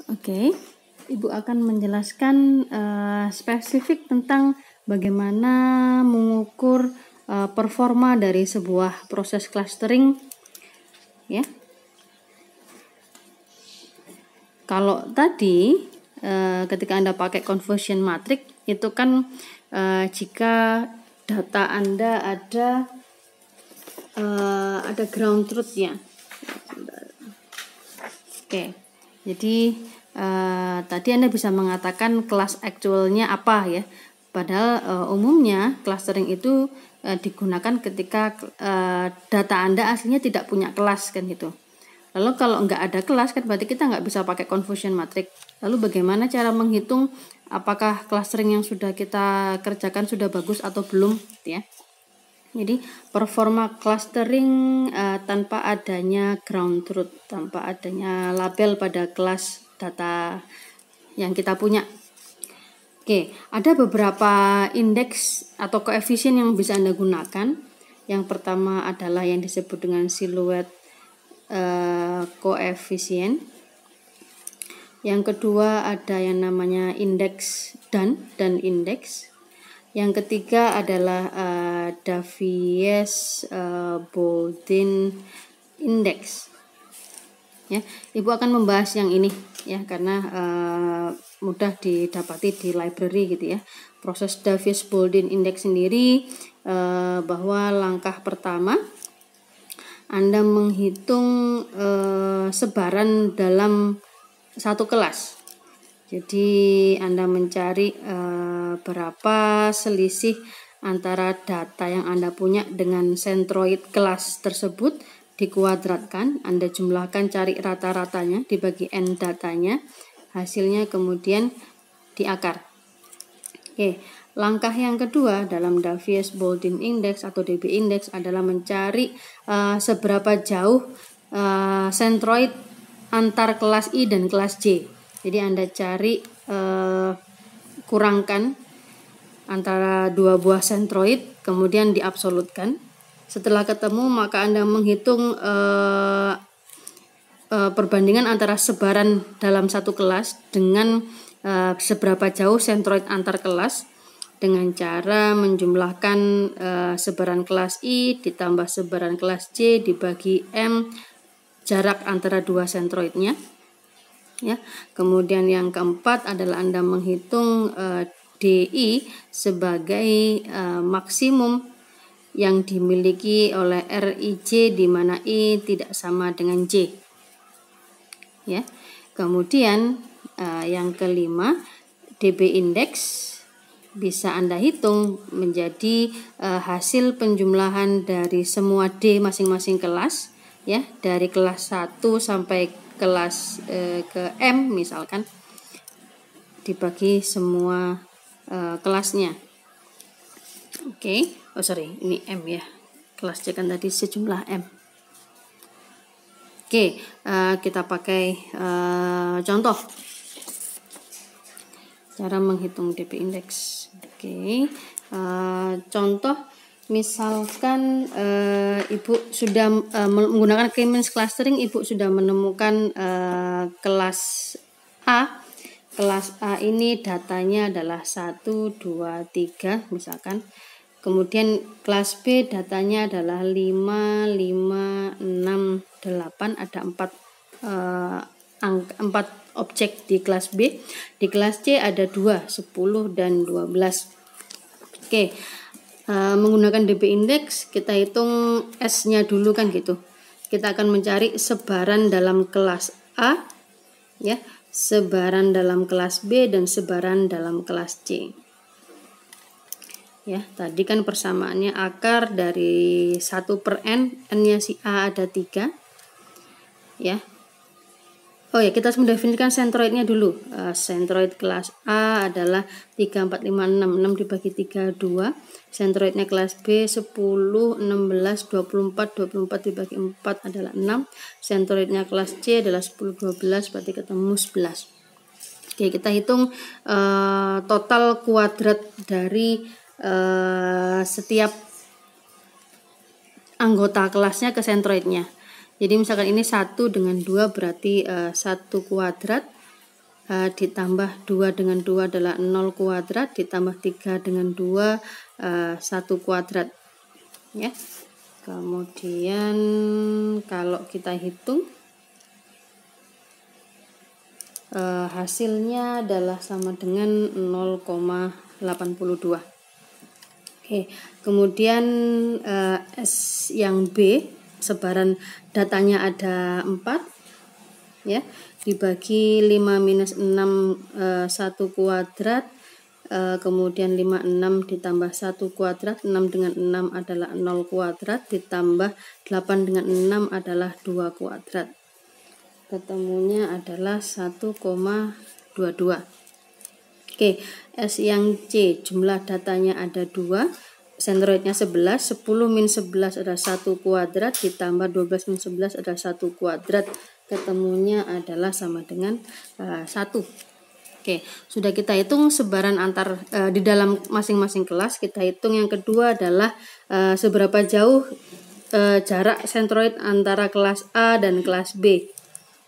Oke, Ibu akan menjelaskan spesifik tentang bagaimana mengukur performa dari sebuah proses clustering, ya. Kalau tadi ketika Anda pakai conversion matrix itu kan jika data Anda ada ground truth-nya. Oke, jadi tadi Anda bisa mengatakan kelas actualnya apa ya. Padahal umumnya clustering itu digunakan ketika data Anda aslinya tidak punya kelas kan gitu. Lalu kalau nggak ada kelas kan berarti kita nggak bisa pakai conversion matrix. Lalu bagaimana cara menghitung apakah clustering yang sudah kita kerjakan sudah bagus atau belum ya. Jadi performa clustering tanpa adanya ground truth, tanpa adanya label pada kelas data yang kita punya. Oke, ada beberapa indeks atau koefisien yang bisa Anda gunakan. Yang pertama adalah yang disebut dengan silhouette koefisien. Yang kedua ada yang namanya indeks dan indeks. Yang ketiga adalah Davies-Bouldin index. Ya, Ibu akan membahas yang ini ya karena mudah didapati di library gitu ya. Proses Davies-Bouldin index sendiri bahwa langkah pertama Anda menghitung sebaran dalam satu kelas. Jadi Anda mencari berapa selisih antara data yang Anda punya dengan centroid kelas tersebut, dikuadratkan, Anda jumlahkan, cari rata-ratanya, dibagi n datanya, hasilnya kemudian diakar. Oke, langkah yang kedua dalam Davies-Bouldin index atau DB index adalah mencari seberapa jauh centroid antar kelas I dan kelas J. Jadi Anda cari kurangkan antara dua buah centroid, kemudian diabsolutkan. Setelah ketemu maka Anda menghitung perbandingan antara sebaran dalam satu kelas dengan seberapa jauh centroid antar kelas dengan cara menjumlahkan sebaran kelas I ditambah sebaran kelas J dibagi M jarak antara dua centroidnya. Ya, kemudian yang keempat adalah Anda menghitung DI sebagai maksimum yang dimiliki oleh RIJ di mana I tidak sama dengan J. Ya, kemudian yang kelima DB index bisa Anda hitung menjadi hasil penjumlahan dari semua D masing-masing kelas ya, dari kelas 1 sampai kelas ke M misalkan, dibagi semua kelasnya. Oke, ini M ya, kelas C kan tadi sejumlah M. Oke, kita pakai contoh cara menghitung DB index. Oke, contoh misalkan Ibu sudah menggunakan K-means clustering, Ibu sudah menemukan kelas A. Kelas A ini datanya adalah 1, 2, 3 misalkan. Kemudian kelas B datanya adalah 5, 5, 6, 8. Ada 4 objek di kelas B. Di kelas C ada 2, 10 dan 12. Oke. Menggunakan DB index kita hitung S-nya dulu kan gitu. Kita akan mencari sebaran dalam kelas A ya, sebaran dalam kelas B dan sebaran dalam kelas C. Ya, tadi kan persamaannya akar dari 1 per N, N-nya si A ada 3. Ya. Oh ya, kita harus mendefinisikan centroidnya dulu. Centroid kelas A adalah 3, 4, 5, 6. 6 dibagi 3, 2. Centroidnya kelas B 10, 16, 24. 24 dibagi 4 adalah 6. Centroidnya kelas C adalah 10, 12. Berarti ketemu 11. Oke, kita hitung total kuadrat dari setiap anggota kelasnya ke centroidnya. Jadi misalkan ini 1 dengan 2 berarti 1 kuadrat ditambah 2 dengan 2 adalah 0 kuadrat, ditambah 3 dengan 2 1 kuadrat ya. Kemudian kalau kita hitung hasilnya adalah sama dengan 0,82. Oke, kemudian S yang B, sebaran datanya ada 4 ya, dibagi 5 minus 6 1 kuadrat, kemudian 5 6 ditambah 1 kuadrat, 6 dengan 6 adalah 0 kuadrat, ditambah 8 dengan 6 adalah 2 kuadrat. Ketemunya adalah 1,22. Oke, S yang C, jumlah datanya ada 2, sentroidnya 11, 10 min 11 adalah 1 kuadrat, ditambah 12 min 11 adalah 1 kuadrat. Ketemunya adalah sama dengan 1. Oke, sudah kita hitung sebaran antar di dalam masing-masing kelas. Kita hitung yang kedua adalah seberapa jauh jarak sentroid antara kelas A dan kelas B.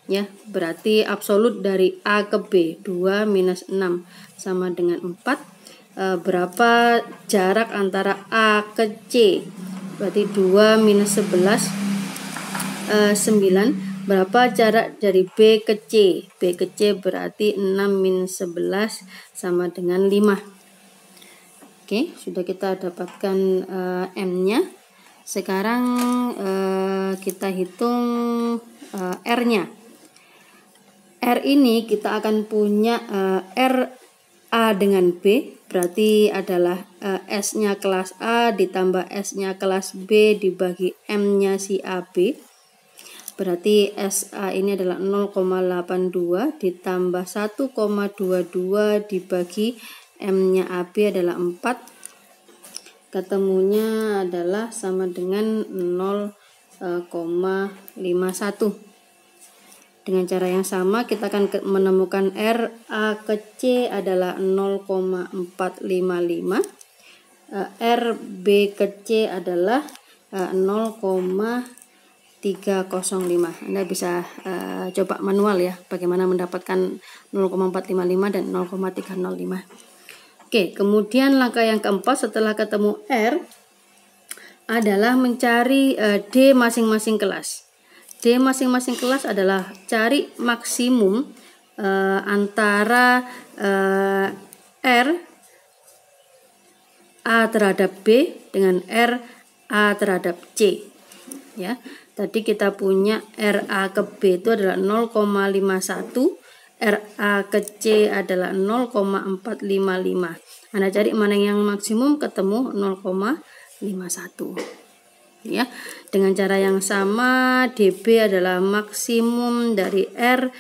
Ya, berarti absolut dari A ke B 2 minus 6 sama dengan 4. Berapa jarak antara A ke C? Berarti 2 minus 11 9. Berapa jarak dari B ke C? B ke C berarti 6 minus 11 sama dengan 5. Oke, sudah kita dapatkan M-nya. Sekarang kita hitung R-nya. R ini kita akan punya R A dengan B, berarti adalah S-nya kelas A ditambah S-nya kelas B dibagi M-nya si AB. Berarti SA ini adalah 0,82 ditambah 1,22 dibagi M-nya AB adalah 4. Ketemunya adalah sama dengan 0,51. Dengan cara yang sama kita akan menemukan R A ke C adalah 0,455, R B ke C adalah 0,305. Anda bisa coba manual ya bagaimana mendapatkan 0,455 dan 0,305. Oke, kemudian langkah yang keempat setelah ketemu R adalah mencari D masing-masing kelas. D masing-masing kelas adalah cari maksimum antara R A terhadap B dengan R A terhadap C. Ya, tadi kita punya R A ke B itu adalah 0,51, R A ke C adalah 0,455. Anda cari mana yang maksimum, ketemu 0,51. Ya, dengan cara yang sama DB adalah maksimum dari R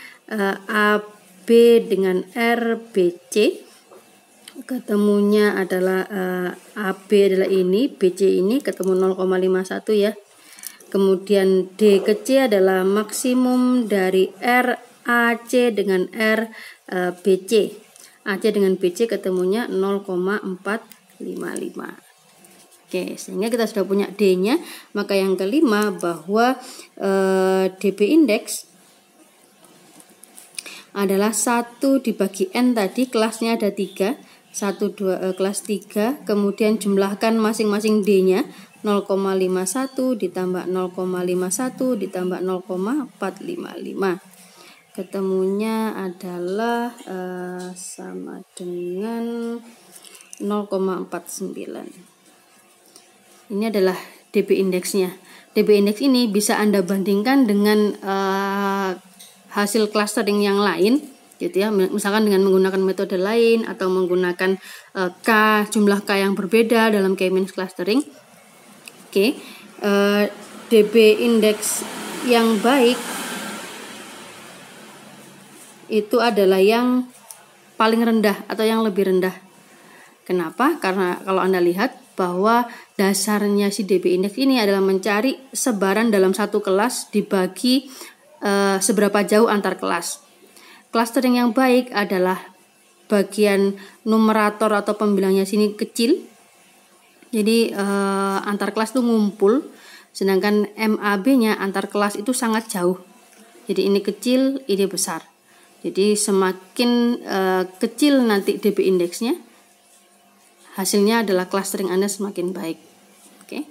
AB dengan R BC. Ketemunya adalah AB adalah ini, BC ini ketemu 0,51 ya. Kemudian D ke C adalah maksimum dari R AC dengan R BC. AC dengan BC ketemunya 0,455. Oke, sehingga kita sudah punya D-nya. Maka yang kelima bahwa DB indeks adalah 1 dibagi N tadi, kelasnya ada 3, 1, 2, kelas 3, kemudian jumlahkan masing-masing D-nya, 0,51 ditambah 0,51 ditambah 0,455. Ketemunya adalah sama dengan 0,49. Ini adalah DB indeksnya. DB indeks ini bisa Anda bandingkan dengan hasil clustering yang lain, gitu ya. Misalkan dengan menggunakan metode lain atau menggunakan jumlah K yang berbeda dalam K-means clustering. Oke, DB indeks yang baik itu adalah yang paling rendah atau yang lebih rendah. Kenapa? Karena kalau Anda lihat bahwa dasarnya si DB indeks ini adalah mencari sebaran dalam satu kelas dibagi seberapa jauh antar kelas. Clustering yang baik adalah bagian numerator atau pembilangnya sini kecil, jadi antar kelas itu ngumpul, sedangkan MAB-nya antar kelas itu sangat jauh. Jadi ini kecil, ini besar. Jadi semakin kecil nanti DB indeksnya, hasilnya adalah clustering Anda semakin baik. Oke.